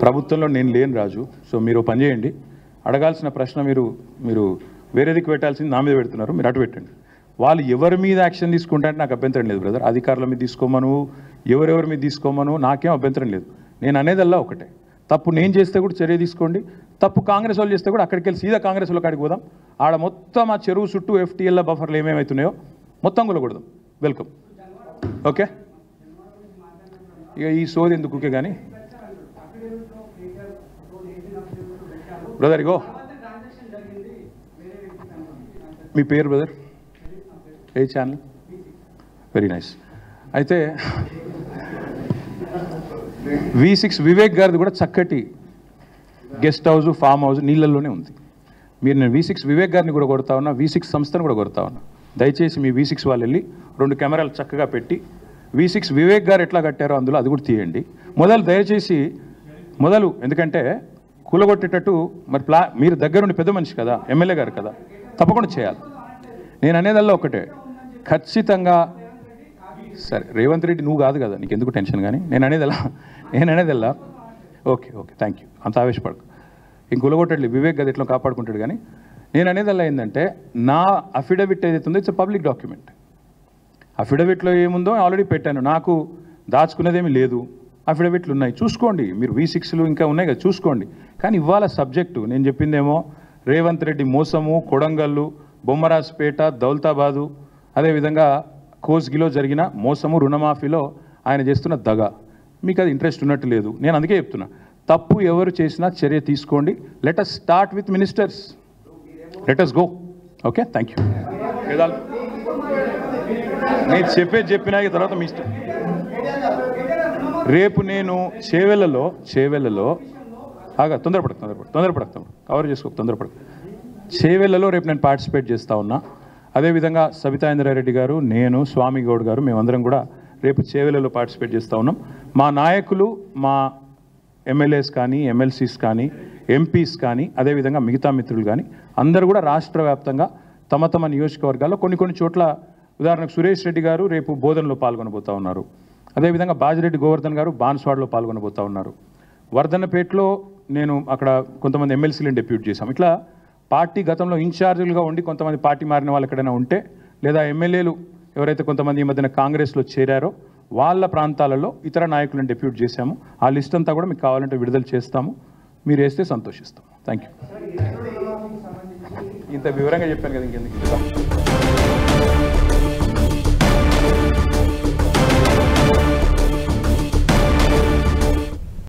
ప్రభుత్వంలో నేను లేను రాజు. సో మీరు పని చేయండి, అడగాల్సిన ప్రశ్న మీరు వేరేదికి పెట్టాల్సింది నా మీద పెడుతున్నారు, మీరు అటు పెట్టండి. వాళ్ళు ఎవరి మీద యాక్షన్ తీసుకుంటే నాకు అభ్యంతరం లేదు బ్రదర్. అధికారుల మీద తీసుకోమను, ఎవరెవరి మీద తీసుకోమను, నాకేం అభ్యంతరం లేదు. నేను అనేదల్లా ఒకటే, తప్పు నేను చేస్తే కూడా చర్య తీసుకోండి, తప్పు కాంగ్రెస్ వాళ్ళు చేస్తే కూడా అక్కడికి వెళ్ళి సీదా కాంగ్రెస్ వాళ్ళ కాడికి పోదాం. ఆడ మొత్తం ఆ చెరువు చుట్టూ FTL బఫర్లు ఏమేమవుతున్నాయో మొత్తం కొలగొడదాం. వెల్కమ్. ఓకే, ఇక ఈ సోది ఎందుకు కానీ బ్రదర్. ఇగో మీ పేరు బ్రదర్? ఏ ఛానల్? Very nice. అయితే V6 వివేక్ గారిది కూడా చక్కటి గెస్ట్ హౌస్, ఫామ్ హౌస్ నీళ్ళల్లోనే ఉంది. నేను V6 వివేక్ గారిని కూడా కొడతా ఉన్నా, V6 సంస్థను కూడా కొడతా ఉన్నా. దయచేసి మీ V6 వాళ్ళు వెళ్ళి 2 కెమెరాలు చక్కగా పెట్టి V6 వివేక్ గారు ఎట్లా కట్టారో అందులో అది కూడా తీయండి. దయచేసి ఎందుకంటే కూలగొట్టేటట్టు మరి మీరు దగ్గరుండి పెద్ద మనిషి కదా, ఎమ్మెల్యే గారు కదా, తప్పకుండా చేయాలి. నేను అనేదల్లా ఒకటే, ఖచ్చితంగా. సరే రేవంత్ రెడ్డి నువ్వు కాదు కదా, నీకు ఎందుకు టెన్షన్. కానీ నేను అనేదల్లా ఓకే థ్యాంక్ యూ, అంత ఆవేశపడకు. ఇంక కూలగొట్టట్లేదు, వివేక్ గది ఎట్లా కాపాడుకుంటాడు. కానీ నేను అనేదల్లా ఏంటంటే, నా అఫిడవిట్ ఏదైతే ఉందో ఇట్స్ పబ్లిక్ డాక్యుమెంట్. అఫిడవిట్లో ఏముందో ఆల్రెడీ పెట్టాను, నాకు దాచుకునేదేమీ లేదు. అఫిడవిట్లు ఉన్నాయి, చూసుకోండి. మీరు V6లు ఇంకా ఉన్నాయి కదా, చూసుకోండి. కానీ ఇవాళ సబ్జెక్టు నేను చెప్పిందేమో రేవంత్ రెడ్డి మోసము, కొడంగల్లు, బొమ్మరాజ్పేట, దౌలతాబాదు, అదేవిధంగా కోస్గిలో జరిగిన మోసము, రుణమాఫీలో ఆయన చేస్తున్న దగ. మీకు అది ఇంట్రెస్ట్ ఉన్నట్టు లేదు. నేను అందుకే చెప్తున్నా, తప్పు ఎవరు చేసినా చర్య తీసుకోండి. Let us start with ministers, let us go. Okay, thank you. నేను చెప్పినా తర్వాత మీ ఇష్టం. రేపు నేను చేవెళ్ళలో తొందరపడకు కవర్ చేసుకో, తొందరపడకు. చేవెళ్ళలో రేపు నేను పార్టిసిపేట్ చేస్తూ ఉన్నా. అదేవిధంగా సబితా ఇంద్రారెడ్డి గారు, నేను, స్వామి గౌడ్ గారు, మేమందరం కూడా రేపు చేవెళ్ళలో పార్టిసిపేట్ చేస్తూ ఉన్నాం. మా నాయకులు, మా ఎమ్మెల్యేస్ కానీ, MLCs కానీ, MPs కానీ, అదేవిధంగా మిగతా మిత్రులు కానీ అందరూ కూడా రాష్ట్ర వ్యాప్తంగా తమ నియోజకవర్గాల్లో కొన్ని చోట్ల, ఉదాహరణకు సురేష్ రెడ్డి గారు రేపు బోధనలో పాల్గొనబోతూ ఉన్నారు. అదేవిధంగా బాజిరెడ్డి గోవర్ధన్ గారు బాన్స్వాడలో పాల్గొనబోతూ ఉన్నారు. వర్ధన్నపేటలో నేను అక్కడ కొంతమంది MLCలను డెప్యూట్ చేశాం. ఇట్లా పార్టీ గతంలో ఇన్ఛార్జీలుగా ఉండి కొంతమంది పార్టీ మారిన వాళ్ళు ఎక్కడైనా ఉంటే, లేదా ఎమ్మెల్యేలు ఎవరైతే కొంతమంది ఈ మధ్యన కాంగ్రెస్లో చేరారో వాళ్ళ ప్రాంతాలలో ఇతర నాయకులను డెప్యూట్ చేశాము. ఆ లిస్ట్ అంతా కూడా మీకు కావాలంటే విడుదల చేస్తాము, మీరు వేస్తే సంతోషిస్తాం. Thank you. ఇంత వివరంగా చెప్పాను కదా, ఇంకెందుకు.